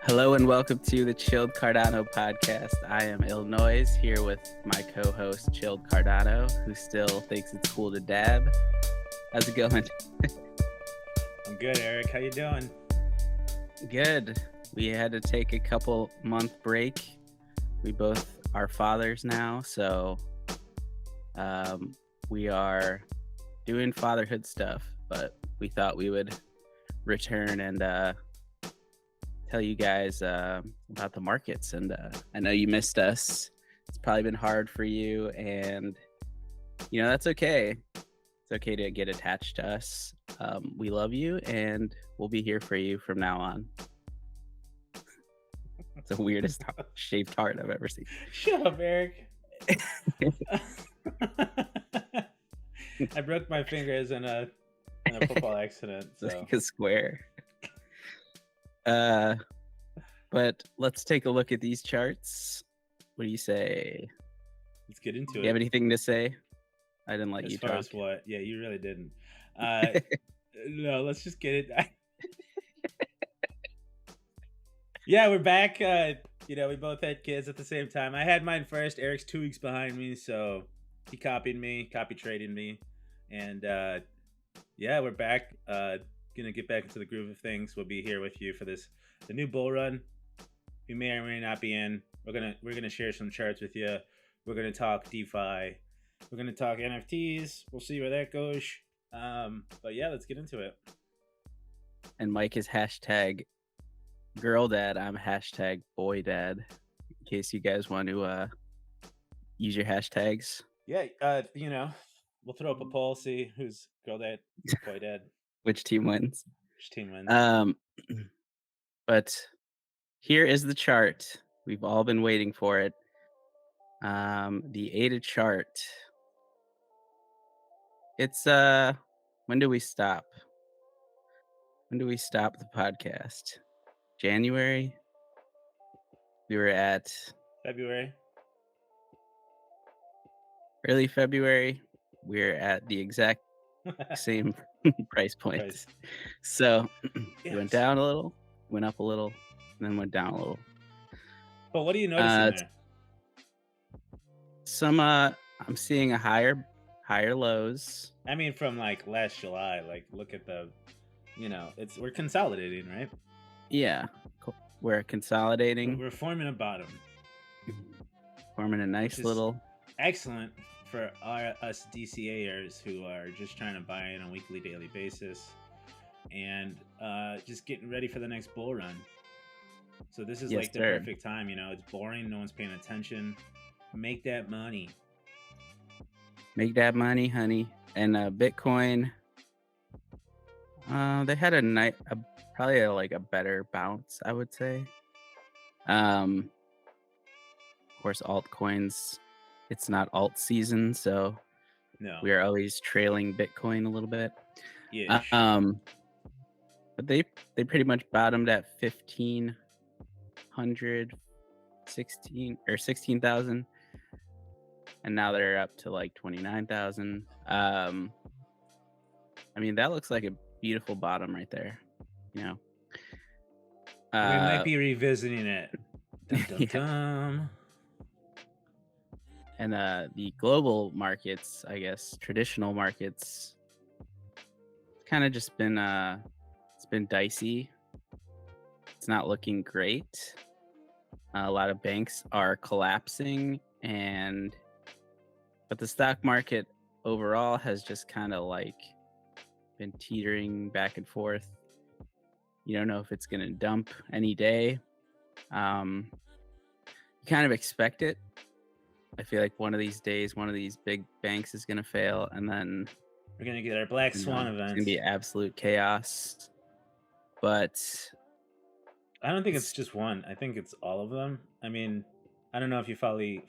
Hello and welcome to the Chilled Cardano podcast. I am Illinois here with my co-host Chilled Cardano, who still thinks it's cool to dab. How's it going? I'm good, Eric. How you doing? Good. We had to take a couple month break. We both are fathers now, so we are doing fatherhood stuff, but we thought we would return and tell you guys about the markets. And I know you missed us. It's probably been hard for you, and that's okay. It's okay to get attached to us. We love you, and we'll be here for you from now on. It's the weirdest shaped heart I've ever seen. Shut up, Eric. I broke my fingers in a football accident. So. It's like a square. But let's take a look at these charts. What do you say? Let's get into it. Do you have anything to say? I didn't let you talk. As far as what? Yeah, you really didn't. No, let's just get it. Yeah, we're back. We both had kids at the same time. I had mine first. Eric's 2 weeks behind me, so he copy trading me. And yeah, we're back. Gonna get back into the groove of things. We'll be here with you for the new bull run. We may or may not be in. We're gonna share some charts with you. We're gonna talk DeFi. We're gonna talk NFTs. We'll see where that goes. But yeah, let's get into it. And Mike is hashtag girl dad. I'm hashtag boy dad. In case you guys want to use your hashtags. Yeah, we'll throw up a poll, see who's girl dad, boy dad. Which team wins? But here is the chart. We've all been waiting for it. The ADA chart. It's when do we stop? When do we stop the podcast? January? We were at February. Early February. We're at the exact same price point. So it went down a little, went up a little, and then went down a little. But what are you noticing there? Some I'm seeing a higher lows. I mean, from like last July, like look at the, we're consolidating, right? Yeah, we're consolidating. We're forming a bottom. Forming a nice little. Excellent for us DCAers who are just trying to buy on a weekly, daily basis, and just getting ready for the next bull run. So this is like the perfect time. It's boring. No one's paying attention. Make that money. Make that money, honey. And Bitcoin, they had probably like a better bounce, I would say. Of course, altcoins. It's not alt season, so no, we are always trailing Bitcoin a little bit. Yeah. But they pretty much bottomed at 1,500, 16,000, and now they're up to like 29,000. I mean, that looks like a beautiful bottom right there. We might be revisiting it. Dum, dum, dum. And the global markets, I guess, traditional markets, kind of just been it's been dicey. It's not looking great. A lot of banks are collapsing, but the stock market overall has just kind of like been teetering back and forth. You don't know if it's going to dump any day. You kind of expect it. I feel like one of these days, one of these big banks is going to fail, and then we're going to get our black swan event. It's going to be absolute chaos. But I don't think it's just one. I think it's all of them. I mean, I don't know if you follow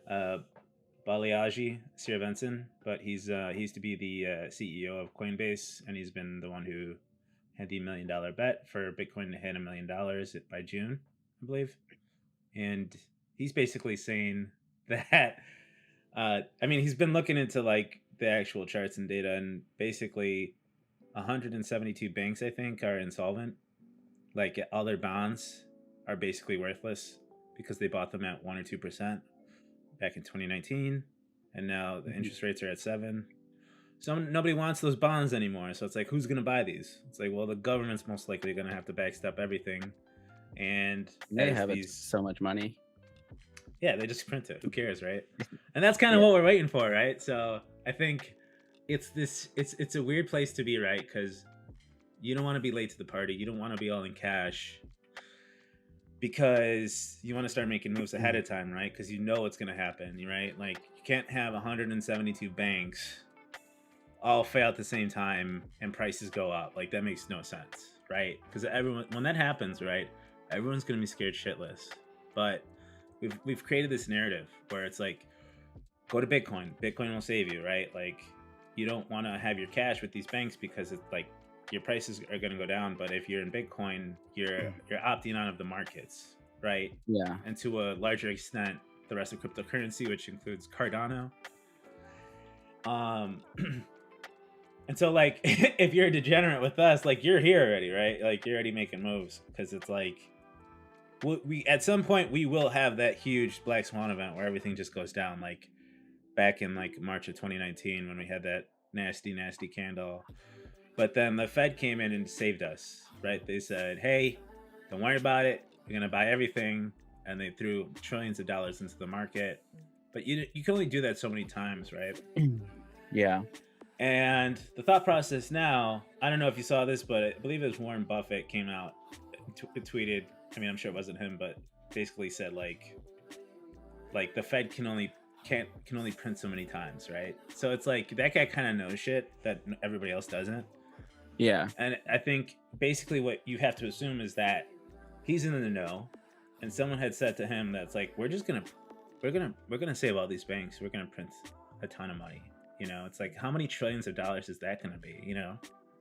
Balaji Srivastava, but he used to be the CEO of Coinbase, and he's been the one who had the $1 million bet for Bitcoin to hit $1 million by June, I believe. And he's basically saying that, he's been looking into like the actual charts and data, and basically 172 banks, I think, are insolvent. Like all their bonds are basically worthless because they bought them at 1 or 2% back in 2019, and now the Mhm. interest rates are at 7. So nobody wants those bonds anymore. So it's like, who's gonna buy these? It's like, well, the government's most likely gonna have to backstop everything, and They as have these, so much money. yeah, they just print it. Who cares, right? And that's kind of Yeah. what we're waiting for, right? So I think it's a weird place to be, right? Because you don't want to be late to the party. You don't want to be all in cash because you want to start making moves ahead of time, right? Because you know what's going to happen, right? Like you can't have 172 banks all fail at the same time and prices go up. Like that makes no sense, right? Because everyone, when that happens, right, everyone's going to be scared shitless. But we've created this narrative where it's like, go to Bitcoin. Bitcoin will save you, right? Like you don't want to have your cash with these banks because it's like your prices are going to go down. But if you're in Bitcoin, you're opting out of the markets, right? Yeah. And to a larger extent, the rest of cryptocurrency, which includes Cardano. Um, and so like if you're a degenerate with us, like you're here already, right? Like you're already making moves because it's like we at some point we will have that huge black swan event where everything just goes down, like back in like March of 2019 when we had that nasty candle. But then the Fed came in and saved us, right? They said, "Hey, don't worry about it. We're gonna buy everything," and they threw trillions of dollars into the market. But you can only do that so many times, right? Yeah. And the thought process now, I don't know if you saw this, but I believe it was Warren Buffett came out, tweeted. I mean, I'm sure it wasn't him, but basically said like the Fed can only print so many times, right? So it's like that guy kind of knows shit that everybody else doesn't. Yeah. And I think basically what you have to assume is that he's in the know, and someone had said to him that's like, we're gonna save all these banks. We're gonna print a ton of money. You know, it's like how many trillions of dollars is that gonna be? You know,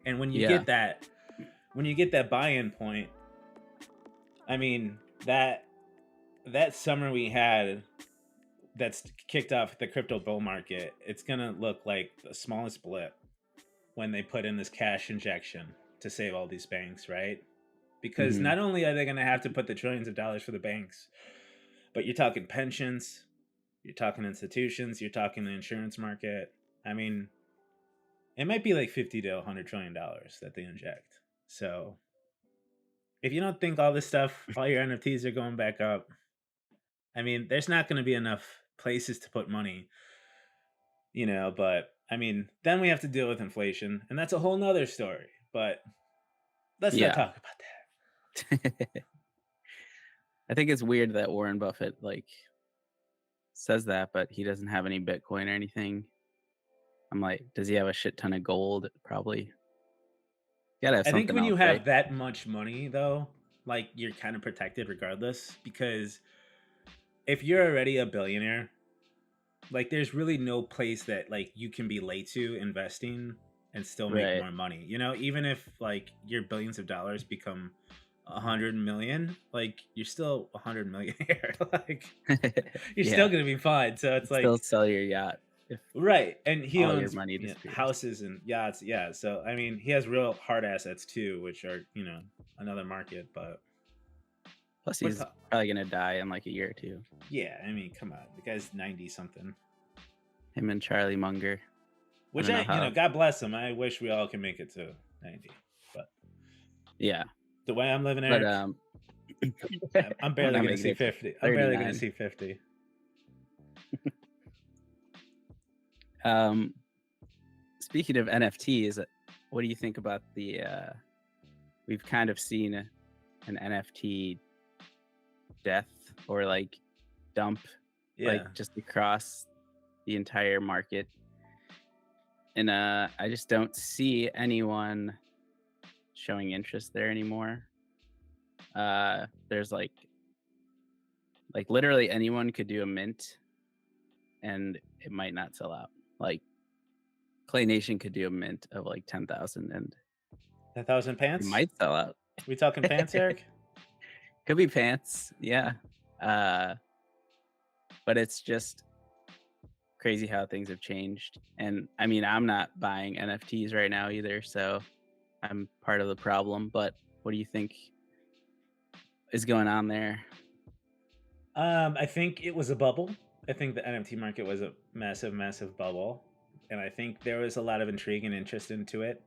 and Yeah. when you get that buy-in point, I mean that summer we had that's kicked off the crypto bull market, it's gonna look like the smallest blip when they put in this cash injection to save all these banks, right? Because Hmm. not only are they gonna have to put the trillions of dollars for the banks, but you're talking pensions, you're talking institutions, you're talking the insurance market. I mean, it might be like 50 to 100 trillion dollars that they inject. So if you don't think all this stuff, all your NFTs are going back up, I mean, there's not going to be enough places to put money, you know. But I mean, then we have to deal with inflation, and that's a whole nother story. But let's not Yeah. talk about I think it's weird that Warren Buffett like says that, but he doesn't have any Bitcoin or anything. I'm like, does he have a shit ton of gold? Probably. Gotta have that. I think something when you else, right? have that much money, though, like you're kind of protected regardless, because if you're already a billionaire, like there's really no place that like you can be late to investing and still make Right. more money. You know, even if like your billions of dollars become 100 million, like you're still 100 millionaire. Like you're still Yeah. gonna be fine. So it's You'd still like sell your yacht if right, and he all your owns money disappears. houses and yachts. Yeah, so I mean, he has real hard assets too, which are another market. But Plus, we're he's probably gonna die in like a year or two. yeah, I mean, come on, the guy's 90 something. Him and Charlie Munger. I Which don't know how. God bless him. I wish we all can make it to 90. But Yeah, the way I'm living, but Eric, I'm I'm barely not gonna making see it to 50. I'm barely gonna 39. see 50. Um, Speaking of NFTs, what do you think about the? We've kind of seen an NFT death or like dump, like Yeah. just across the entire market, and I just don't see anyone showing interest there anymore. There's like literally anyone could do a mint, and it might not sell out. Like Clay Nation could do a mint of like 10,000 and 1,000 it pants? might sell out. We talking pants, Eric? Could be pants, yeah. Uh, but it's just crazy how things have changed. And I mean, I'm not buying NFTs right now either, so I'm part of the problem. But what do you think is going on there? I think it was a bubble. I think the NFT market was a massive, massive bubble, and I think there was a lot of intrigue and interest into it.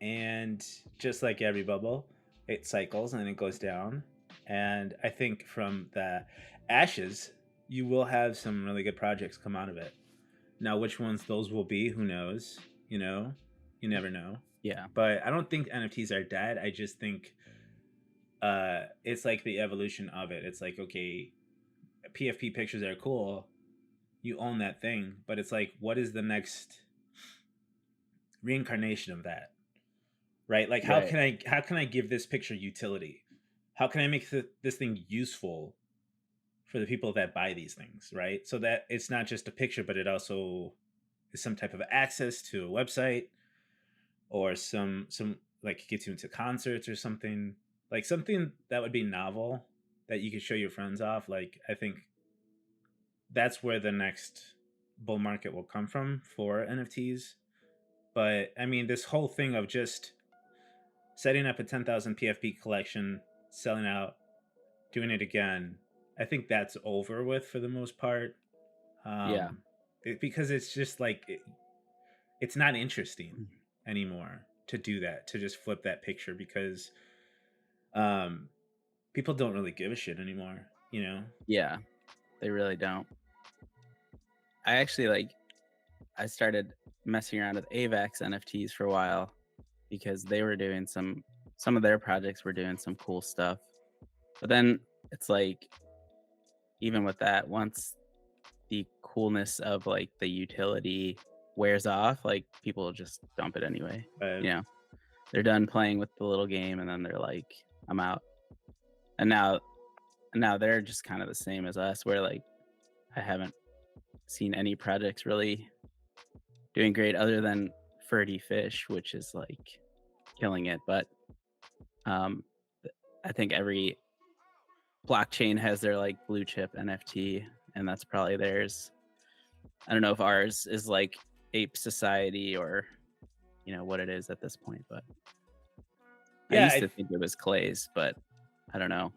And just like every bubble, it cycles and it goes down. And I think from the ashes, you will have some really good projects come out of it. Now, which ones those will be, who knows? You know, you never know. Yeah. But I don't think NFTs are dead. I just think it's like the evolution of it. It's like, okay, PFP pictures are cool. You own that thing, but it's like, what is the next reincarnation of that? Right? Like, Right. how can I give this picture utility? How can I make this thing useful for the people that buy these things? Right? So that it's not just a picture, but it also is some type of access to a website, or some like gets you into concerts or something, like something that would be novel that you could show your friends off. Like, I think that's where the next bull market will come from for NFTs. But I mean, this whole thing of just setting up a 10,000 PFP collection, selling out, doing it again, I think that's over with for the most part. Yeah. Because it's just like it's not interesting Mm. anymore to do that, to just flip that picture, because um, people don't really give a shit anymore. You know? Yeah. They really don't. I actually I started messing around with AVAX NFTs for a while because they were doing some of their projects were doing some cool stuff. But then it's like even with that, once the coolness of like the utility wears off, like people just dump it anyway. But You know, they're done playing with the little game and then they're like, I'm out. And now they're just kind of the same as us, where like I haven't seen any projects really doing great other than Furdy Fish, which is like killing it. But um I think every blockchain has their like blue chip NFT, and that's probably theirs. I don't know if ours is like Ape Society or what it is at this point, but I yeah, used to think it was Clay's, but I don't know.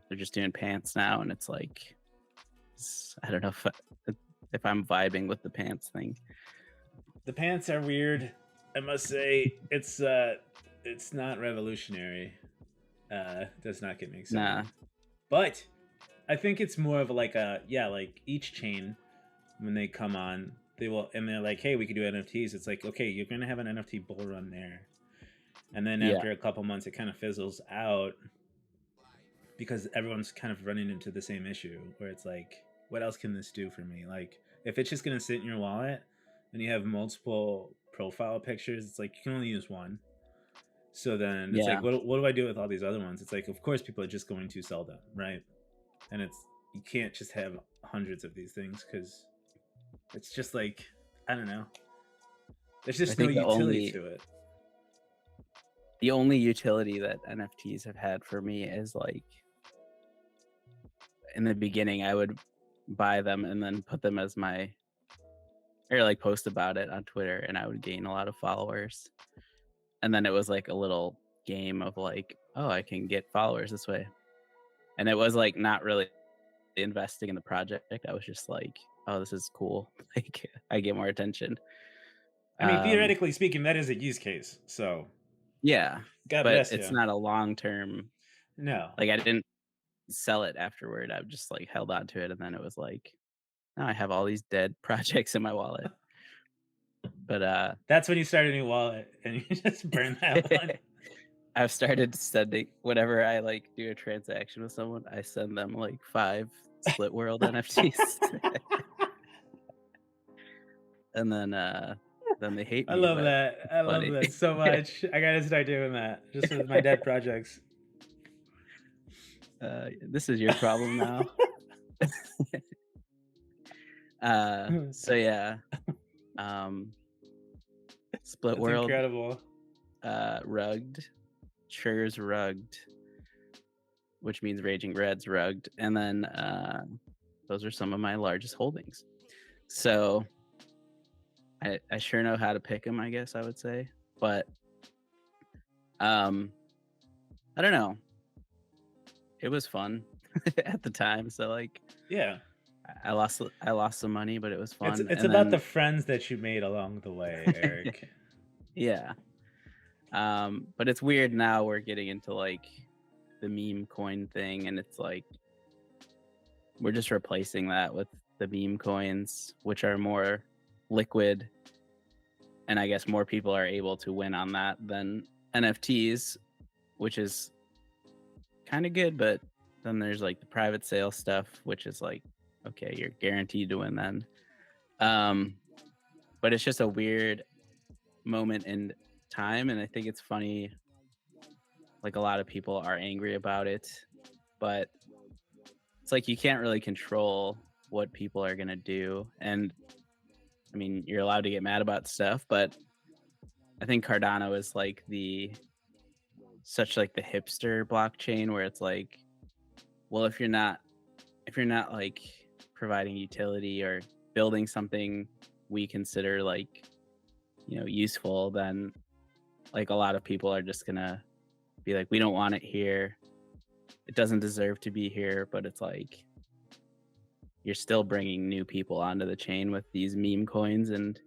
They're just doing pants now, and it's like I don't know if I'm vibing with the pants thing. the pants are weird. I must say, it's not revolutionary. Does not get me excited. Nah, But I think it's more of like like each chain, when they come on, they will, and they're like, hey, we could do NFTs. It's like, okay, you're gonna have an NFT bull run there, and then yeah, after a couple months, it kind of fizzles out because everyone's kind of running into the same issue where it's like, what else can this do for me? Like, if it's just gonna sit in your wallet and you have multiple profile pictures, it's like you can only use one. So then it's yeah. like, what do I do with all these other ones? It's like, of course, people are just going to sell them, right? And it's, you can't just have hundreds of these things because it's just like, I don't know. There's I just no think utility to it. the only utility that NFTs have had for me is like in the beginning I would buy them and then put them as my or like post about it on Twitter, and I would gain a lot of followers. And then it was like a little game of like, oh, I can get followers this way. And it was like not really investing in the project. I was just like, oh, this is cool. Like I get more attention. I mean, Um, theoretically speaking, that is a use case. So yeah, God but bless it's you. not a long term. No, Like I didn't sell it afterward. I just like held on to it, and then it was like, now I have all these dead projects in my wallet. But that's when you start a new wallet and you just burn that one. I've started sending whenever I like do a transaction with someone, I send them like 5 Split World NFTs. And then they hate I me, love but that. it's I love funny. that so much. I gotta start doing that just with my dead projects. This is your problem now. So yeah, um, Split That's World, incredible. rugged, Sure's rugged, which means Raging Red's rugged, and then those are some of my largest holdings. So I sure know how to pick them, I guess I would say, but I don't know. it was fun at the time. So like Yeah. I lost some money, but it was It's fun. it's And about the then friends that you made along the way, Eric. yeah. But it's weird now we're getting into like the meme coin thing, and it's like we're just replacing that with the meme coins, which are more liquid, and I guess more people are able to win on that than NFTs, which is kind of good. But then there's like the private sale stuff, which is like, okay, you're guaranteed to win then. Um, but it's just a weird moment in time, and I think it's funny. Like a lot of people are angry about it, but it's like you can't really control what people are gonna do. And I mean, you're allowed to get mad about stuff, but I think Cardano is like the such like the hipster blockchain where it's like, well, if you're not like providing utility or building something we consider like, you know, useful, then like a lot of people are just gonna be like, we don't want it here. It doesn't deserve to be here, but it's like you're still bringing new people onto the chain with these meme coins, and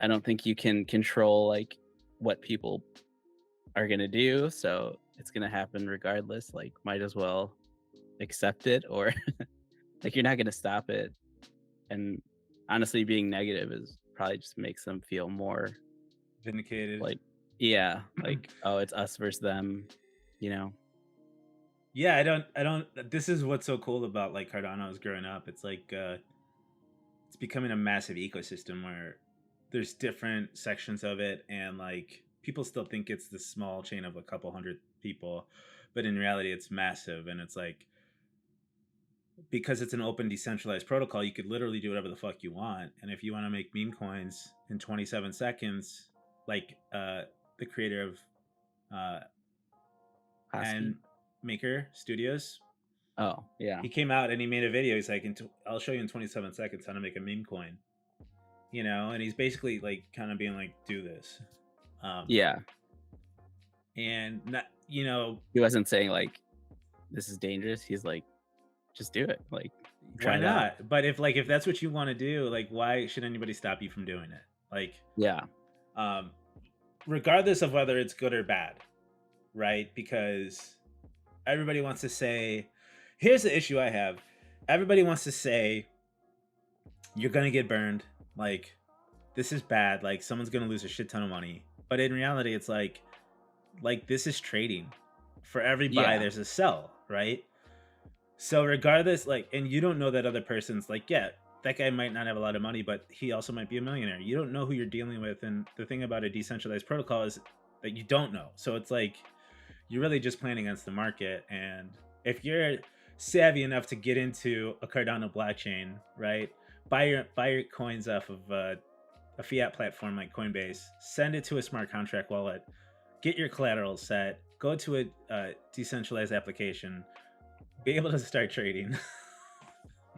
I don't think you can control like what people are going to do, so it's going to happen regardless. Like might as well accept it, or like you're not going to stop it. And honestly, being negative is probably just makes them feel more Vindicated. like, yeah, like, oh, it's us versus them, you know. Yeah, I don't this is what's so cool about like Cardano's growing up. It's like it's becoming a massive ecosystem where there's different sections of it, and like people still think it's this small chain of a couple hundred people, but in reality it's massive. And it's like, because it's an open decentralized protocol, you could literally do whatever the fuck you want. And if you want to make meme coins in 27 seconds, like the creator of Hosky. and Maker Studios, Oh, yeah. he came out and he made a video. He's like, I'll show you in 27 seconds how to make a meme coin, you know? And he's basically like kind of being like, do this. Yeah. And not, you know, He wasn't saying like this is dangerous. He's like, just do it. Like, why try it out. not? But if that's what you want to do, like, why should anybody stop you from doing it? Like, Yeah. um, regardless of whether it's good or bad, right? Because everybody wants to say, here's the issue I have. Everybody wants to say, you're going to get burned. Like, this is bad. Like, someone's going to lose a shit ton of money. But in reality, it's like this is trading. For every buy, Yeah. there's a sell, right? So regardless, like, and you don't know that other person's like, yeah, that guy might not have a lot of money, but he also might be a millionaire. You don't know who you're dealing with. And the thing about a decentralized protocol is that you don't know. So it's like, you're really just playing against the market. And if you're savvy enough to get into a Cardano blockchain, right? Buy your coins off of a fiat platform like Coinbase, send it to a smart contract wallet, get your collateral set, go to a decentralized application, be able to start trading.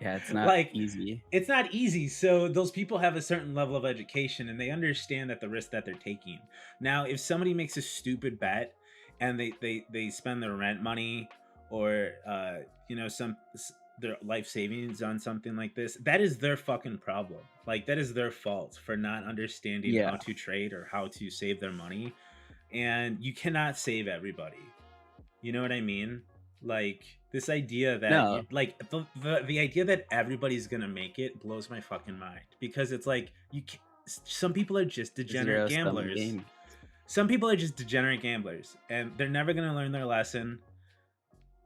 Yeah, it's not Like, easy. it's not easy. So those people have a certain level of education and they understand that the risk that they're taking. Now, if somebody makes a stupid bet and they spend their rent money or you know, their life savings on something like this, that is their fucking problem. Like, that is their fault for not understanding Yeah. how to trade or how to save their money. And you cannot save everybody. You know what I mean? Like, this idea that No, you like the idea that everybody's gonna make it blows my fucking mind, because it's like, some people are just degenerate zero sum gamblers. game. Some people are just degenerate gamblers and they're never gonna learn their lesson.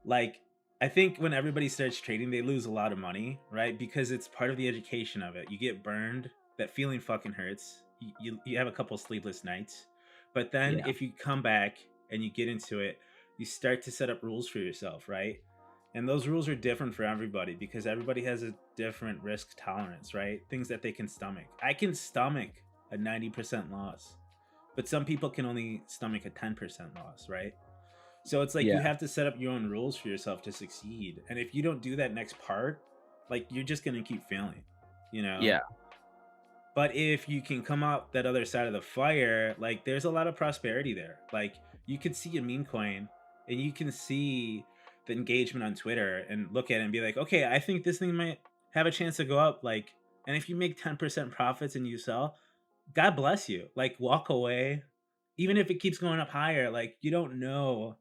Like, I think when everybody starts trading, they lose a lot of money, right? Because it's part of the education of it. You get burned, that feeling fucking hurts. You have a couple sleepless nights. But then Yeah. if you come back and you get into it, you start to set up rules for yourself, right? And those rules are different for everybody because everybody has a different risk tolerance, right? Things that they can stomach. I can stomach a 90% loss, but some people can only stomach a 10% loss, right? So it's like, you Yeah. have to set up your own rules for yourself to succeed. And if you don't do that next part, like, you're just going to keep failing, you know? Yeah. But if you can come out that other side of the fire, like, there's a lot of prosperity there. Like, you could see a meme coin and you can see the engagement on Twitter and look at it and be like, okay, I think this thing might have a chance to go up. Like, and if you make 10% profits and you sell, God bless you. Like, walk away. Even if it keeps going up higher, like, you don't know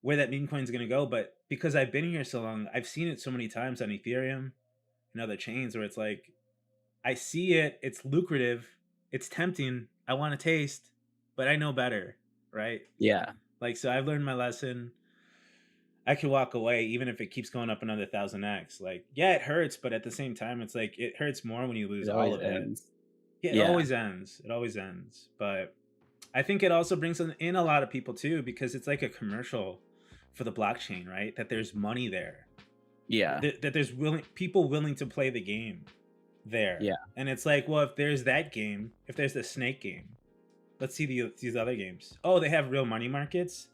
where that meme coin is going to go. But because I've been here so long, I've seen it so many times on Ethereum and other chains where it's like, I see it, it's lucrative, it's tempting, I want to taste, but I know better, right? Yeah. Like, so I've learned my lesson. I can walk away even if it keeps going up another 1000x. Like, yeah, it hurts, but at the same time, it's like it hurts more when you lose It all always of it. ends. Yeah, it Yeah. always ends. It always ends. But I think it also brings in a lot of people too, because it's like a commercial for the blockchain, right? That there's money there. Yeah. That there's people willing to play the game there. Yeah. And it's like, well, if there's that game, if there's the snake game, let's see these other games. Oh, they have real money markets.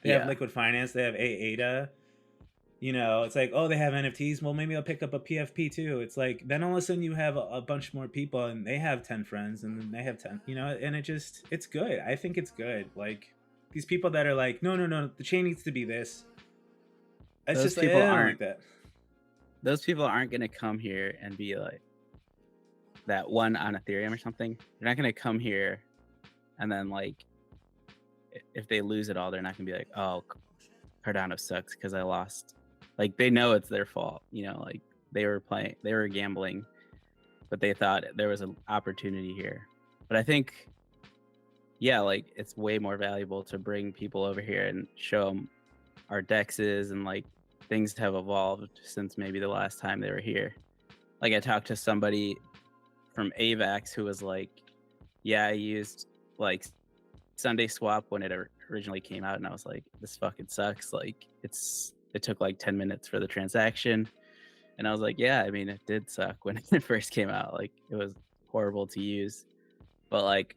They have Yeah. liquid finance. They have ADA. You know, it's like, oh, they have NFTs. Well, maybe I'll pick up a PFP too. It's like, then all of a sudden you have a bunch more people and they have 10 friends and then they have 10, you know, and it's good. I think it's good. Like, these people that are like, no, no, no, the chain needs to be this. It's Those just like, I people don't aren't like that. those people aren't gonna come here and be like that one on Ethereum or something. They're not gonna come here and then like if they lose it all, they're not gonna be like, oh, Cardano sucks because I lost. Like they know it's their fault, you know, like they were gambling, but they thought there was an opportunity here. But I think, yeah, like it's way more valuable to bring people over here and show them our dexes and like things have evolved since maybe the last time they were here. Like I talked to somebody from AVAX who was like, yeah, I used like Sunday Swap when it originally came out, and I was like, this fucking sucks. Like it took like 10 minutes for the transaction. And I was like, yeah, I mean, it did suck when it first came out. Like it was horrible to use. But like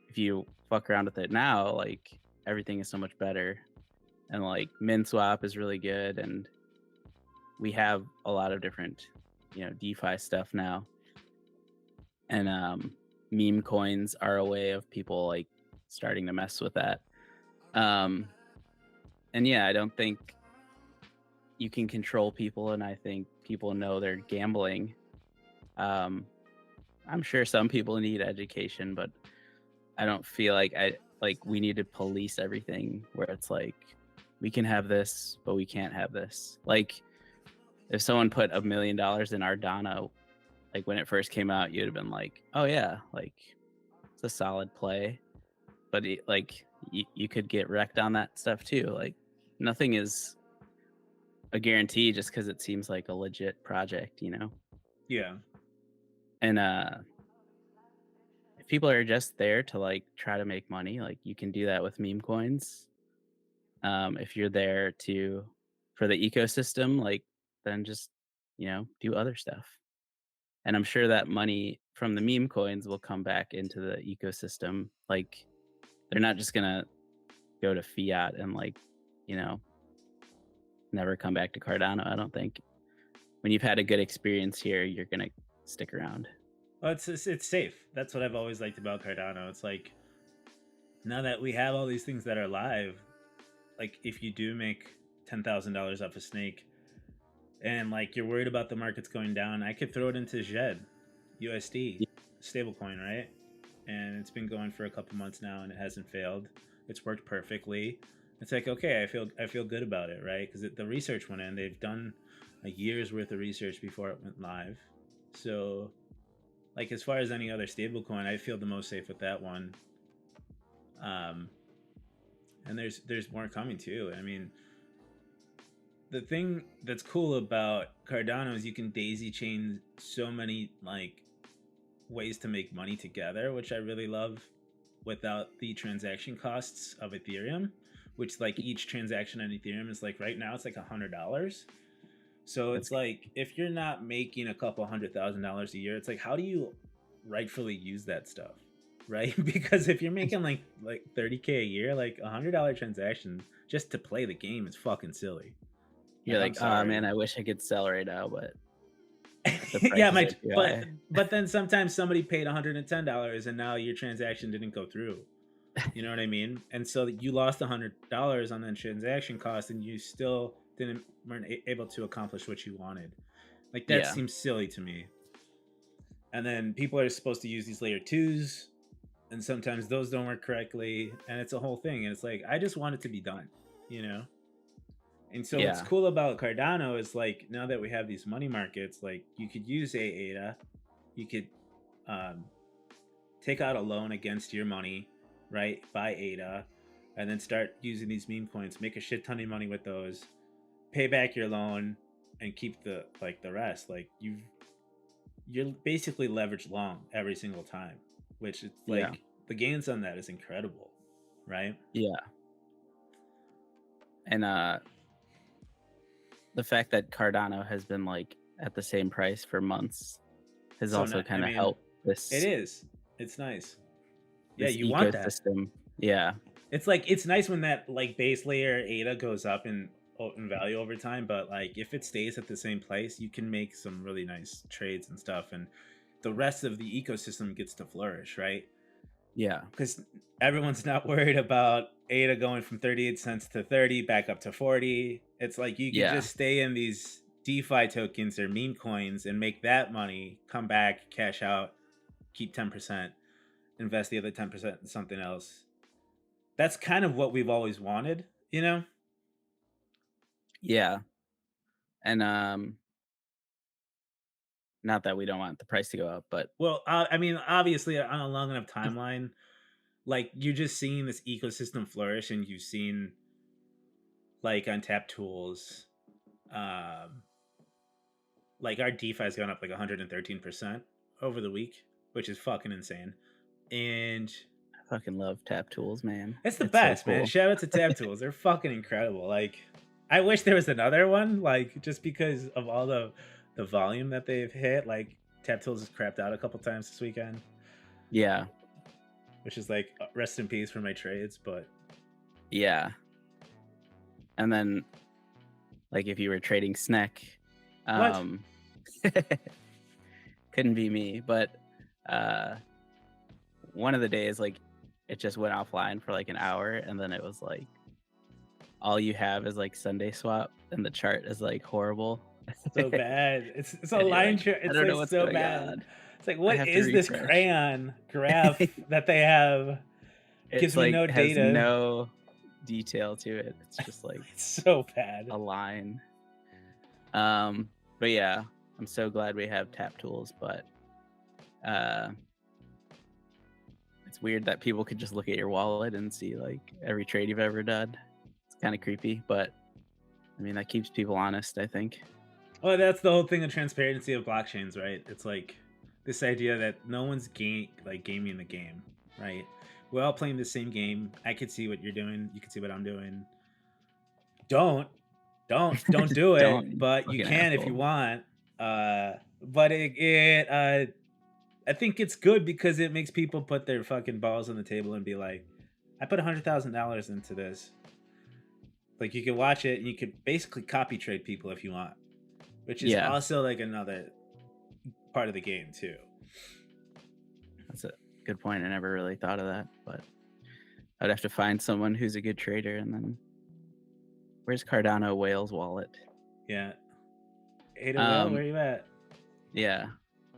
if you fuck around with it now, like everything is so much better. And like MinSwap is really good, and we have a lot of different, you know, DeFi stuff now. And meme coins are a way of people like starting to mess with that. And yeah, I don't think you can control people, and I think people know they're gambling. I'm sure some people need education, but I don't feel like we need to police everything where it's like we can have this, but we can't have this. Like if someone put $1 million in Cardano, like when it first came out, you'd have been like, oh yeah, like it's a solid play. But like you could get wrecked on that stuff too. Like nothing is a guarantee just because it seems like a legit project, you know? Yeah. And if people are just there to like try to make money, like you can do that with meme coins. If you're there for the ecosystem, like then just, you know, do other stuff. And I'm sure that money from the meme coins will come back into the ecosystem. Like they're not just gonna go to fiat and like, you know, never come back to Cardano. I don't think. When you've had a good experience here, you're gonna stick around. Well, it's safe. That's what I've always liked about Cardano. It's like, now that we have all these things that are live, like if you do make $10,000 off a snake and like you're worried about the markets going down, I could throw it into ZED, USD, stablecoin, right? And it's been going for a couple months now and it hasn't failed. It's worked perfectly. It's like, okay, I feel good about it, right? Because the research went in. They've done a year's worth of research before it went live. So like as far as any other stablecoin, I feel the most safe with that one. And there's more coming too. I mean, the thing that's cool about Cardano is you can daisy chain so many like ways to make money together, which I really love, without the transaction costs of Ethereum, which like each transaction on Ethereum is like right now it's like $100. So it's like if you're not making a couple $100,000 a year, it's like how do you rightfully use that stuff? Right? Because if you're making like 30K a year, like $100 transaction just to play the game is fucking silly. You're like, oh man, I wish I could sell right now, but yeah, but then sometimes somebody paid $110 and now your transaction didn't go through. You know what I mean? And so you lost $100 on that transaction cost, and you still weren't able to accomplish what you wanted. Like that Yeah. seems silly to me. And then people are supposed to use these layer twos, and sometimes those don't work correctly, and it's a whole thing. And it's like I just want it to be done, you know. And so what's Yeah. cool about Cardano is like now that we have these money markets, like you could use ADA, you could um, take out a loan against your money, right? Buy ADA, and then start using these meme coins, make a shit ton of money with those, pay back your loan, and keep the rest. Like you're basically leveraged long every single time, which it's Yeah. like the gains on that is incredible, right? Yeah. And the fact that Cardano has been like at the same price for months has So also I kind of mean, helped it this is. It's nice. Yeah, this you want that. ecosystem. Yeah. It's like it's nice when that like base layer ADA goes up in value over time, but like if it stays at the same place, you can make some really nice trades and stuff, and the rest of the ecosystem gets to flourish, right? Yeah. Because everyone's not worried about ADA going from 38 cents to 30 back up to 40. It's like you could Yeah. just stay in these DeFi tokens or meme coins and make that money, come back, cash out, keep 10%, invest the other 10% in something else. That's kind of what we've always wanted, you know? Yeah. And not that we don't want the price to go up, but Well, I mean, obviously, on a long enough timeline, like you're just seeing this ecosystem flourish, and you've seen like Untapped Tools, um, like our DeFi has gone up like 113% over the week, which is fucking insane. And I fucking love tap tools, man. it's the It's so best, man. cool. Shout out to Tab Tools. They're fucking incredible. Like, I wish there was another one, like, just because of all the volume that they've hit. Like, Tab Tools has crapped out a couple times this weekend, Yeah. which is like rest in peace for my trades. But Yeah. And then like if you were trading Sneck, what? um couldn't be me, but uh one of the days like it just went offline for like an hour and then it was like all you have is like Sunday swap and the chart is like horrible. So bad. It's a And you're line like, chart. I It's don't like know what's so going bad. on. It's like, I what have to is this refresh. crayon graph that they have? It's Gives me like no has data. no detail to it. It's just like It's so bad. a line. But yeah, I'm so glad we have tap tools, but uh it's weird that people could just look at your wallet and see like every trade you've ever done. It's kind of creepy, but I mean that keeps people honest, I think. Well, that's the whole thing of transparency of blockchains, right? It's like this idea that no one's gaming the game, right? We're all playing the same game. I could see what you're doing. You can see what I'm doing. Don't, don't Just do don't, it, you but you fucking can if asshole. you want. But I think it's good because it makes people put their fucking balls on the table and be like, I put $100,000 into this. Like you can watch it and you could basically copy trade people if you want, which is Yeah, also like another part of the game too. that's a good point. I never really thought of that, but I'd have to find someone who's a good trader and then where's Cardano Whale's wallet? Yeah. Ada Whale, Um, where you at? yeah.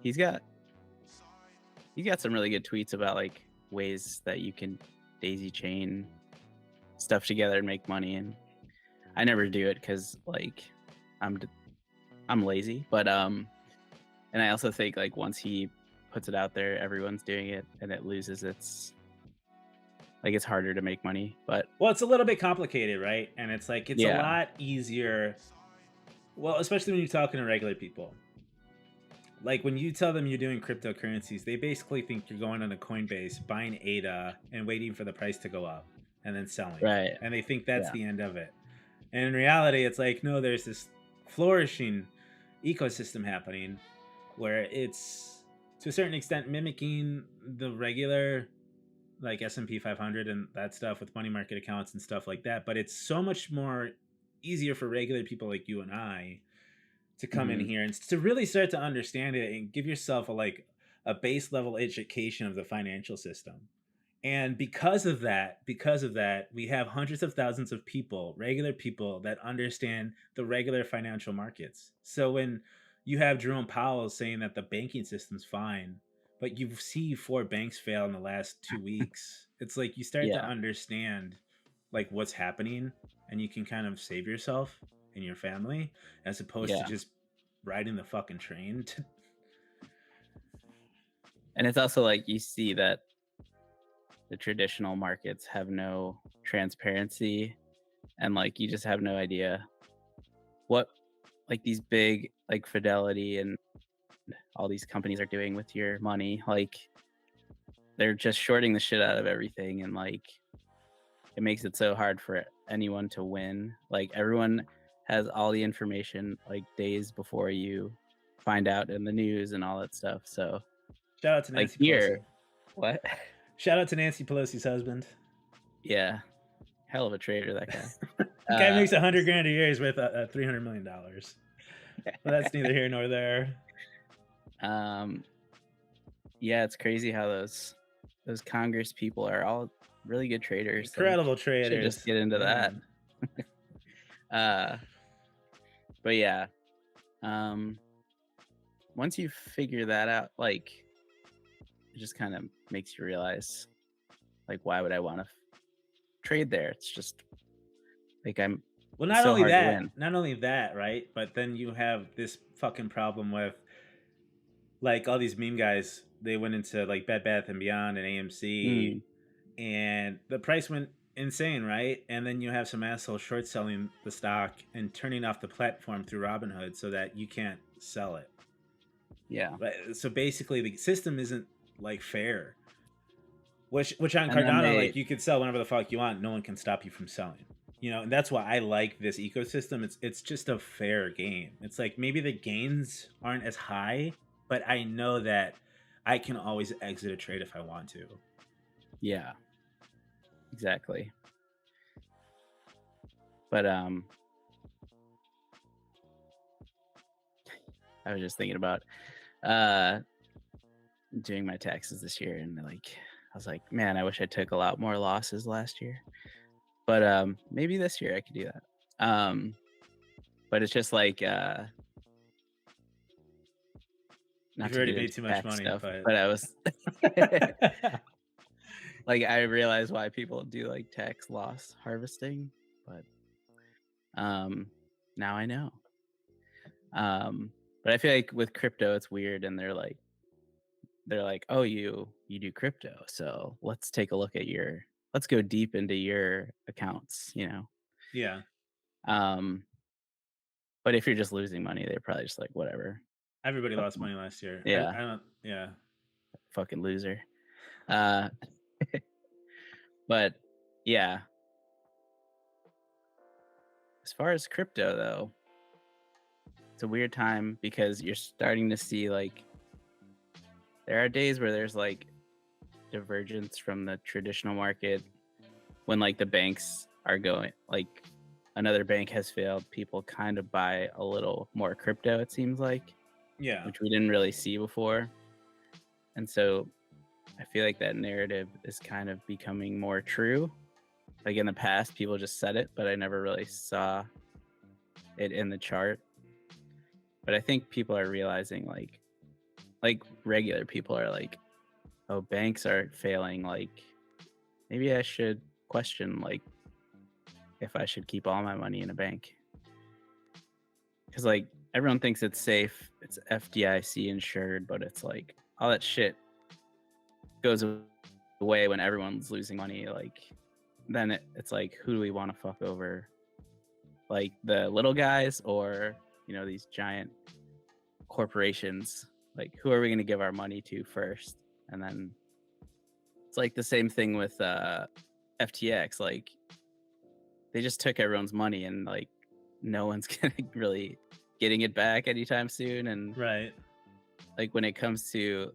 He's got he's got some really good tweets about like ways that you can daisy chain stuff together and make money, and I never do it cuz like I'm d- I'm lazy, but and I also think like once he puts it out there everyone's doing it and it loses its like it's harder to make money, but Well, it's a little bit complicated, right? And it's like it's a yeah. lot easier. Well, especially when you're talking to regular people. Like when you tell them you're doing cryptocurrencies, they basically think you're going on a Coinbase, buying ADA, and waiting for the price to go up and then selling. Right. And they think that's Yeah. the end of it. And in reality, it's like, no, there's this flourishing ecosystem happening where it's to a certain extent mimicking the regular like S&P 500 and that stuff with money market accounts and stuff like that, but it's so much more easier for regular people like you and I to come in Mhm. here and to really start to understand it and give yourself a base level education of the financial system. And because of that, we have hundreds of thousands of people, regular people that understand the regular financial markets. So when you have Jerome Powell saying that the banking system's fine, but you see four banks fail in the last 2 weeks, it's like you start to Yeah. understand like what's happening, and you can kind of save yourself and your family as opposed to Yeah. just riding the fucking train. And it's also like you see that the traditional markets have no transparency, and like you just have no idea what like these big like Fidelity and all these companies are doing with your money. Like they're just shorting the shit out of everything, and like it makes it so hard for anyone to win. Like everyone has all the information like days before you find out in the news and all that stuff. So Shout out to like Nancy here, Pelosi. what? Shout out to Nancy Pelosi's husband. Yeah, hell of a trader that guy. Guy Uh, makes 100 grand a year. He's worth $300 million. But that's neither here nor there. um, yeah, it's crazy how those Congress people are all really good traders. Like, Incredible should just traders, get into that. man. Uh, but yeah, um, once you figure that out, like, it just kind of makes you realize, like, why would I want to trade there? It's just like Well, it's so hard to win. not only that, right? But then you have this fucking problem with like all these meme guys. They went into like Bed Bath and Beyond and AMC, Mm, and the price went insane, right? And then you have some asshole short selling the stock and turning off the platform through Robinhood so that you can't sell it. yeah, Right? So basically, the system isn't like fair. Which on and then Cardano, they, like you could sell whenever the fuck you want. No one can stop you from selling. You know, and that's why I like this ecosystem. It's just a fair game. It's like maybe the gains aren't as high, but I know that I can always exit a trade if I want to. yeah, exactly. But I was just thinking about uh doing my taxes this year, and like I was like, man, I wish I took a lot more losses last year. But maybe this year I could do that. Um, but it's just like not You've to already get made into too much tax money, stuff, but but I was like, I realize why people do like tax loss harvesting, but um, now I know. But I feel like with crypto, it's weird, and they're like, oh, you do crypto, so let's take a look at your let's go deep into your accounts, you know. yeah, Um, but if you're just losing money, they're probably just like, whatever, everybody lost fucking, money last year. yeah, I don't. Yeah, fucking loser. Uh, but yeah, as far as crypto though, it's a weird time because you're starting to see like there are days where there's like divergence from the traditional market when like the banks are going like another bank has failed, people kind of buy a little more crypto, it seems like, yeah. which we didn't really see before. And so I feel like that narrative is kind of becoming more true. Like in the past, people just said it, but I never really saw it in the chart. But I think people are realizing like regular people are like, oh, banks are failing. Like maybe I should question like if I should keep all my money in a bank. Because like everyone thinks it's safe, it's FDIC insured, but it's like all that shit goes away when everyone's losing money. Like then it's like, who do we want to fuck over? Like the little guys or these giant corporations? Like who are we going to give our money to first? And then it's like the same thing with FTX. Like they just took everyone's money, and like no one's gonna really getting it back anytime soon. And Right. like when it comes to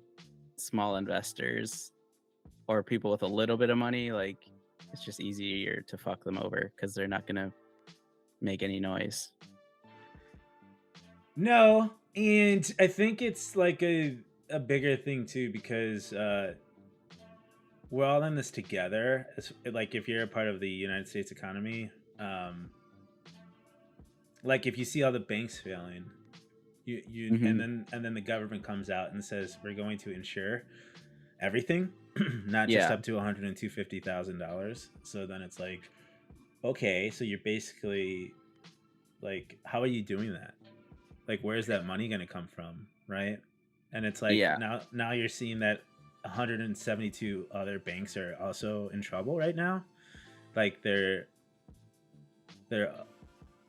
small investors or people with a little bit of money, like it's just easier to fuck them over because they're not gonna make any noise. No, and I think it's like a bigger thing too because we're all in this together. Like if you're a part of the United States economy, like if you see all the banks failing, you Hmm. and then the government comes out and says we're going to insure everything, not just Yeah. up to $150,000. So then it's like, okay, so you're basically like, how are you doing that? Like, where's that money going to come from, right? And it's like Yeah. now you're seeing that 172 other banks are also in trouble right now. Like they're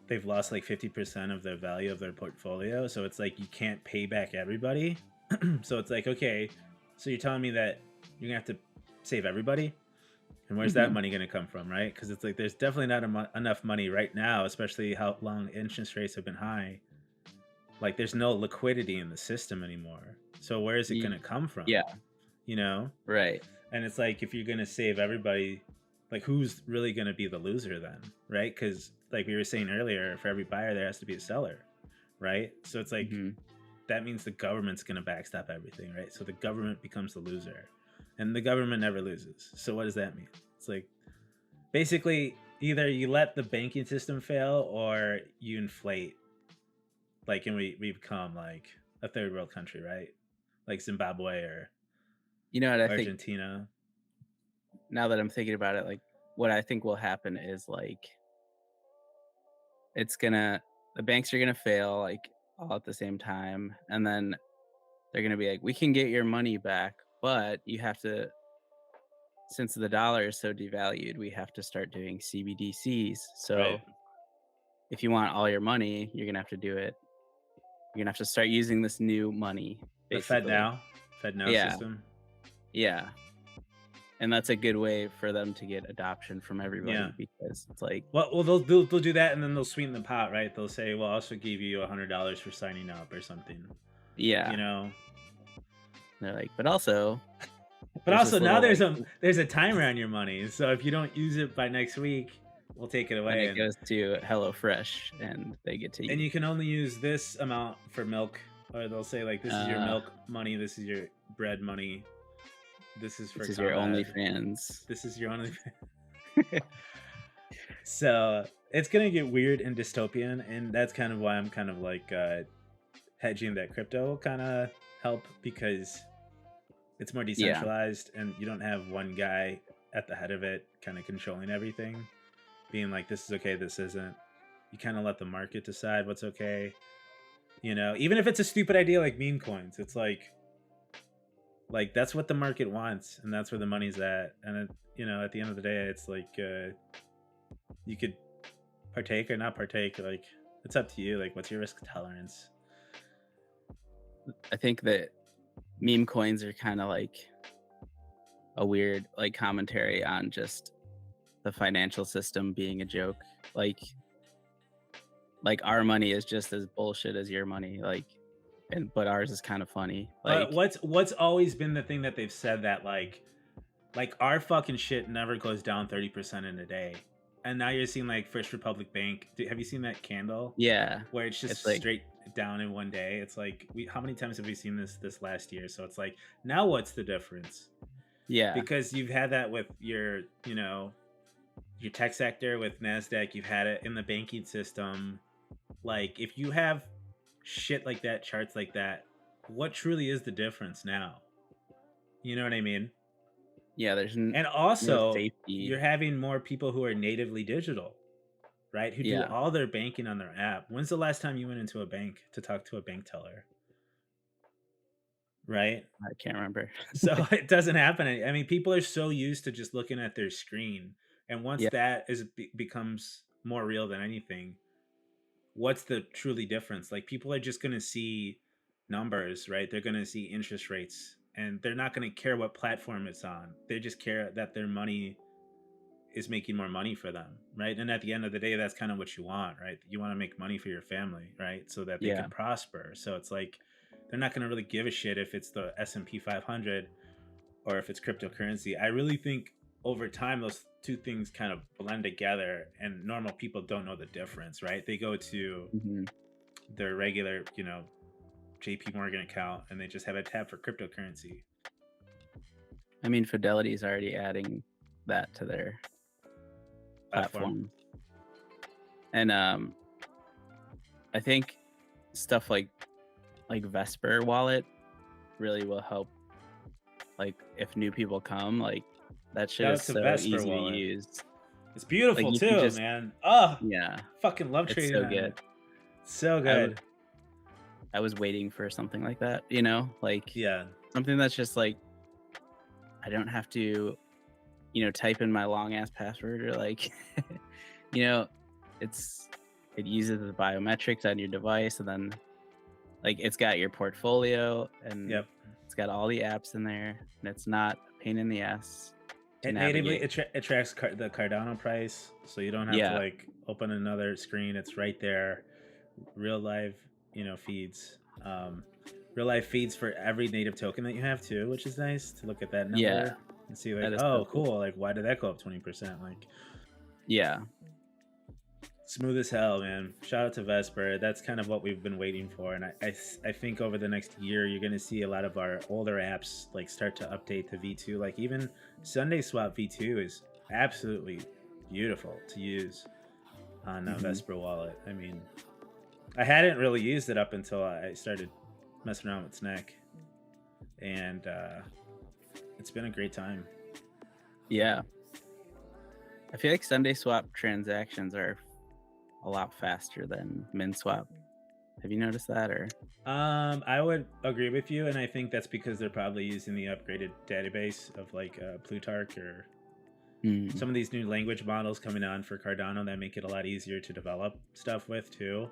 they've lost like 50% of their value of their portfolio. So it's like you can't pay back everybody. So it's like, okay, so you're telling me that you're gonna have to save everybody, and where's that Hmm. money gonna come from, right? Because it's like there's definitely not enough money right now, especially how long interest rates have been high. Like there's no liquidity in the system anymore. So where is it gonna come from? Yeah. You know? Right. And it's like if you're gonna save everybody, like who's really gonna be the loser then, right? Because like we were saying earlier, for every buyer there has to be a seller, right? So it's like Hmm. that means the government's gonna backstop everything, right? So the government becomes the loser, and the government never loses. So what does that mean? It's like basically either you let the banking system fail or you inflate, like, and we become like a third world country, right? Like Zimbabwe or You know what I think Argentina. now that I'm thinking about it, like what I think will happen is like it's gonna the banks are gonna fail like all at the same time, and then they're gonna be like, we can get your money back, but you have to, since the dollar is so devalued, we have to start doing CBDCs. Right. So if you want all your money, you're gonna have to do it. You're gonna have to start using this new money, The Fed basically. now, Fed now Yeah, system. yeah. And that's a good way for them to get adoption from Yeah. everybody because it's like, Well, they'll do that, and then they'll sweeten the pot, right? They'll say, "Well, I'll also give you $100 for signing up or something," you yeah. know. They're like, but also But there's also this now little like, there's a timer on your money, so if you don't use it by next week, we'll take it and away, it goes to HelloFresh, and they get to and you can only use this amount for milk, or they'll say like, "This is your uh, milk money. This is your bread money. This is for this is your combat. OnlyFans. This is your only." So it's gonna get weird and dystopian, and that's kind of why I'm kind of like hedging that crypto kind of help, because it's more Yeah, decentralized and you don't have one guy at the head of it kind of controlling everything, being like, this is okay, this isn't. You kind of let the market decide what's okay. You know, even if it's a stupid idea like meme coins, it's like that's what the market wants and that's where the money's at. And it, you know, at the end of the day, it's like you could partake or not partake. Like it's up to you. Like, what's your risk tolerance? I think that meme coins are kind of like a weird like commentary on just the financial system being a joke. Like our money is just as bullshit as your money. Like, and but ours is kind of funny. Like, What's always been the thing that they've said that like our fucking shit never goes down 30% in a day. And now you're seeing like First Republic Bank. Have you seen that candle yeah, where it's it's just like, straight down in one day? It's like we how many times have we seen this last year? So it's like now what's the difference? yeah, Because you've had that with your, your tech sector with Nasdaq, you've had it in the banking system. Like if you have shit like that, charts like that, what truly is the difference now? You know what I mean? yeah. There's And no also, safety. you're having more people who are natively digital, right? Who do Yeah, all their banking on their app. When's the last time you went into a bank to talk to a bank teller, right? I can't remember. So it doesn't happen. I mean, people are so used to just looking at their screen, and once Yeah, that becomes more real than anything, what's the truly difference? Like people are just going to see numbers, right? They're going to see interest rates, and they're not going to care what platform it's on. They just care that their money is making more money for them, right? And at the end of the day, that's kind of what you want, right? You want to make money for your family, right? So that they yeah, can prosper. So it's like they're not going to really give a shit if it's the S&P 500 or if it's cryptocurrency. I really think over time those two things kind of blend together, and normal people don't know the difference, right? They go to hmm, their regular, JP Morgan account, and they just have a tab for cryptocurrency. I mean, Fidelity's already adding that to their Platform. platform. And I think stuff like Vesper wallet really will help. Like if new people come, like that shit Shout is out to so Vesper easy to Wallet. use. It's Like beautiful you can too, just man. Oh, yeah, fucking love it's trading so on good. it. So I w- good. I was waiting for something like that, like Yeah. something that's just like I don't have to, type in my long ass password or like you know, it's it uses the biometrics on your device and then like it's got your portfolio and Yep. it's got all the apps in there and it's not a pain in the ass to It natively navigate. it tracks the Cardano price, so you don't have to Yeah. like open another screen. It's right there. Real live, feeds. Real life feeds for every native token that you have too, which is nice to look at that Yeah, number and see like, that is so oh, cool. cool. Like, why did that go up 20%? Like, Yeah. smooth as hell, man. Shout out to Vesper. That's kind of what we've been waiting for, and I think over the next year you're gonna see a lot of our older apps like start to update to V2. Like even Sunday Swap V2 is absolutely beautiful to use on Mhm. Vesper Wallet. I mean, I hadn't really used it up until I started messing around with Snack, and it's been a great time. Yeah. I feel like Sunday swap transactions are a lot faster than min swap. Have you noticed that or I would agree with you, and I think that's because they're probably using the upgraded database of like Plutarch or Mm, some of these new language models coming on for Cardano that make it a lot easier to develop stuff with too.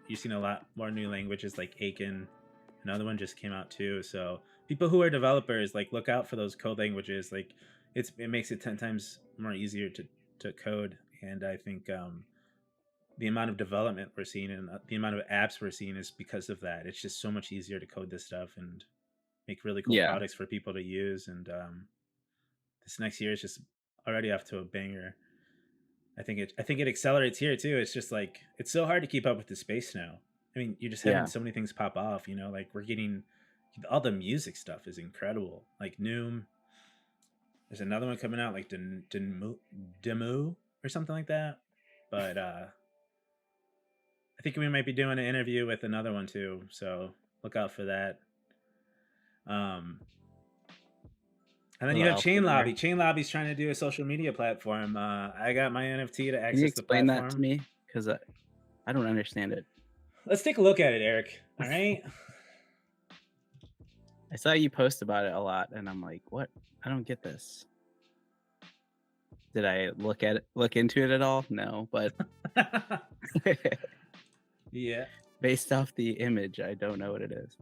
You've seen a lot more new languages like Aiken. Another one just came out too. So people who are developers, like look out for those code languages. Like it makes it 10 times more easier to code. And I think the amount of development we're seeing and the amount of apps we're seeing is because of that. It's just so much easier to code this stuff and make really cool yeah. products for people to use. And this next year is just already off to a banger. I think it accelerates here too. It's just like it's so hard to keep up with the space now. I mean, you're just having Yeah. so many things pop off. Like we're getting all the music stuff is incredible. Like Noom, there's another one coming out like Demu or something like that. But I think we might be doing an interview with another one too. So look out for that. Um, and then you Little have alpha Chain Lobby. there. Chain Lobby's trying to do a social media platform. I got my NFT to Can you access the explain that to platform. me? Because I don't understand it. Let's take a look at it, Eric. All right. I saw you post about it a lot, and I'm like, what? I don't get this. Did I look into it at all? No, but Yeah. based off the image, I don't know what it is.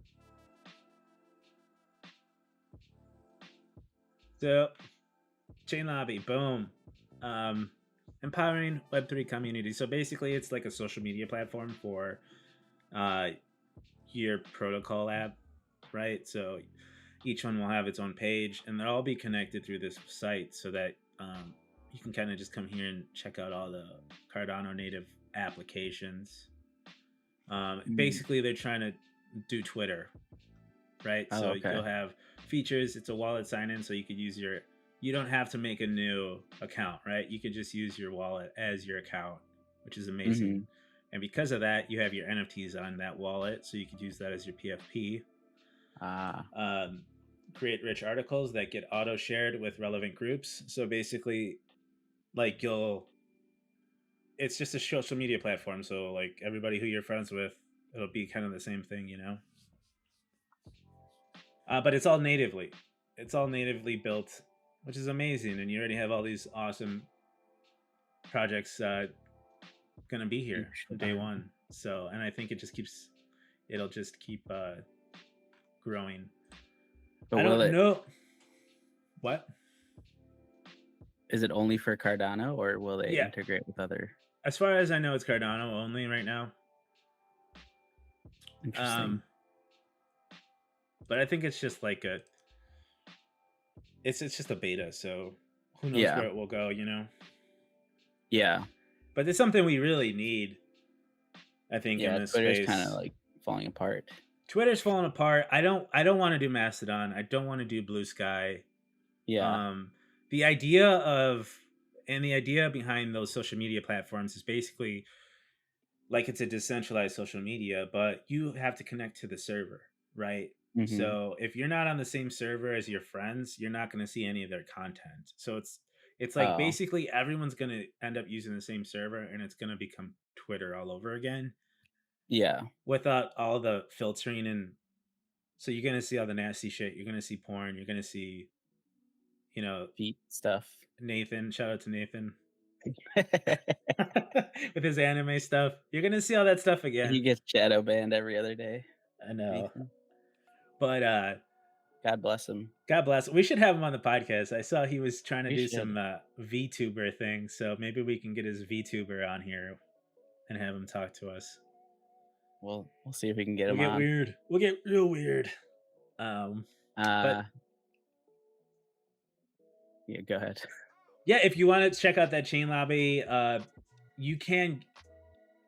So, Chain Lobby, boom. Um, empowering Web3 community. So basically, it's like a social media platform for uh, your protocol app, right? So each one will have its own page, and they'll all be connected through this site, so that you can kind of just come here and check out all the Cardano native applications. Mm. Basically, they're trying to do Twitter, right? Oh, So okay. you'll have features. It's a wallet sign in, so you could use your. You don't have to make a new account, right? You could just use your wallet as your account, which is amazing. Hmm. And because of that, you have your NFTs on that wallet, so you could use that as your PFP. Ah, Um, create rich articles that get auto shared with relevant groups. So basically, like it's just a social media platform. So like everybody who you're friends with, it'll be kind of the same thing. But it's all natively built, which is amazing. And you already have all these awesome projects gonna be here from day interesting. one. So, and I think it'll just keep growing. But I will don't it? know what. Is it only for Cardano, or will they Yeah, integrate with other? as far as I know, it's Cardano only right now. Interesting. Um, but I think it's just like it's just a beta, so who knows Yeah, where it will go. yeah, But it's something we really need, I think, in yeah. this Twitter's kind of space. like falling apart. Twitter's falling apart. I don't want to do Mastodon. I don't want to do Blue Sky. Yeah. The idea of and the idea behind those social media platforms is basically like it's a decentralized social media, but you have to connect to the server, right? Hmm. So if you're not on the same server as your friends, you're not going to see any of their content. So it's like Oh, basically everyone's going to end up using the same server and it's going to become Twitter all over again yeah. without all the filtering. And so you're going to see all the nasty shit. You're going to see porn, you're going to see, you know, Feet stuff. Nathan, shout out to Nathan with his anime stuff. You're going to see all that stuff He again. gets shadow banned every other day. I know. Nathan. But God bless him. God bless. We should have him on the podcast. I saw he was trying to We do should. some VTuber thing, so maybe we can get his VTuber on here and have him talk to us. We'll see if we can get We'll him get on. weird. We'll get real weird. But Yeah, go ahead. yeah, if you want to check out that chain lobby, you can.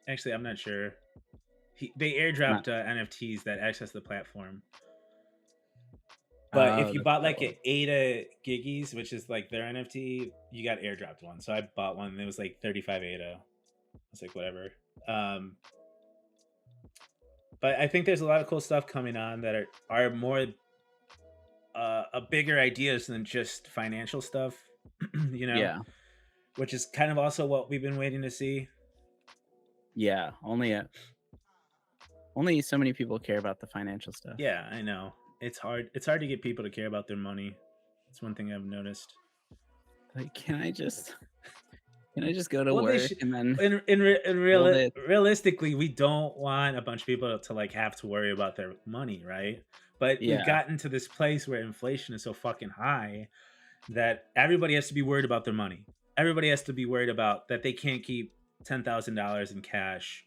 Actually, I'm not sure. They airdropped NFTs that access the platform. But if you That's bought that like one. an ADA Giggies, which is like their NFT, you got airdropped one. So I bought one and it was like 35 ADA. I was like, whatever. But I think there's a lot of cool stuff coming on that are more a bigger ideas than just financial stuff, you know, Yeah. which is kind of also what we've been waiting to see. Yeah. Only so many people care about the financial stuff. Yeah, I know. It's hard. It's hard to get people to care about their money. That's one thing I've noticed. Like, can I just go to Well, they work should. and then hold Real, it? realistically, we don't want a bunch of people to like have to worry about their money, right? But we've Yeah. gotten to this place where inflation is so fucking high that everybody has to be worried about their money. Everybody has to be worried about that they can't keep $10,000 in cash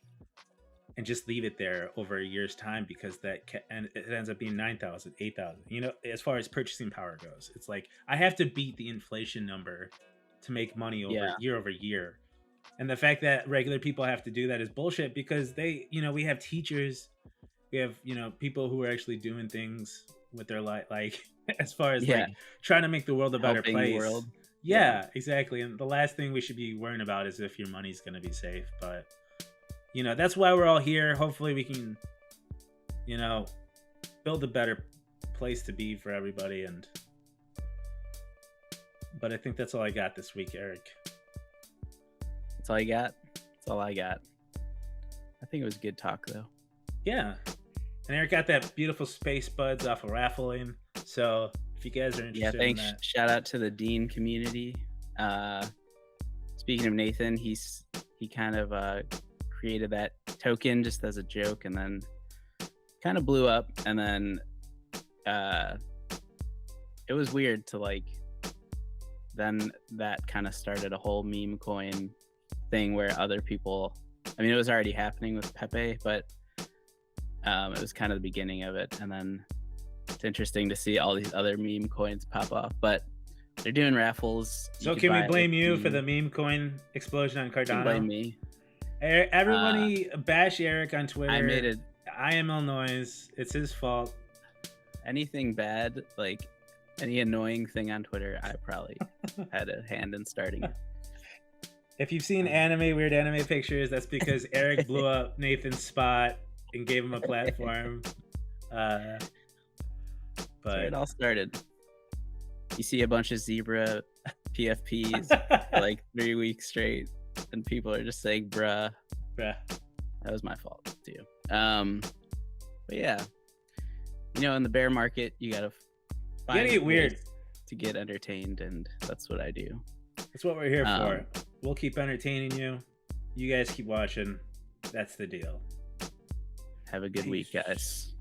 and just leave it there over a year's time because and it ends up being 9,000, 8,000. You know, as far as purchasing power goes, it's like I have to beat the inflation number to make money Yeah. over year. And the fact that regular people have to do that is bullshit because we have teachers, we have, people who are actually doing things with their life, like as far as Yeah. like trying to make the world a better Helping the place. world. Yeah, exactly. And the last thing we should be worrying about is if your money's going to be safe. But, that's why we're all here. Hopefully we can, build a better place to be for everybody. But I think that's all I got this week, Eric. That's all you got? That's all I got. I think it was good talk, though. Yeah. And Eric got that beautiful space buds off of raffling. So if you guys are interested Thanks. in that. Shout out to the Dean community. Speaking of Nathan, he kind of created that token just as a joke and then kind of blew up. And then it was weird to then that kind of started a whole meme coin thing where other people, it was already happening with Pepe, but it was kind of the beginning of it. And then it's interesting to see all these other meme coins pop off, but they're doing raffles. So can we blame you for the meme coin explosion on Cardano? You can blame me. Everybody bash Eric on Twitter. I made it. IML noise. It's his fault. Anything bad, like any annoying thing on Twitter, I probably had a hand in starting it. If you've seen weird anime pictures, that's because Eric blew up Nathan's spot and gave him a platform. But it all started. You see a bunch of zebra PFPs for like 3 weeks straight, and people are just saying bruh. Bruh. That was my fault too. But yeah, in the bear market, you gotta get weird to get entertained, and that's what I do. That's what we're here for. We'll keep entertaining you. You guys keep watching. That's the deal. Have a good week, guys.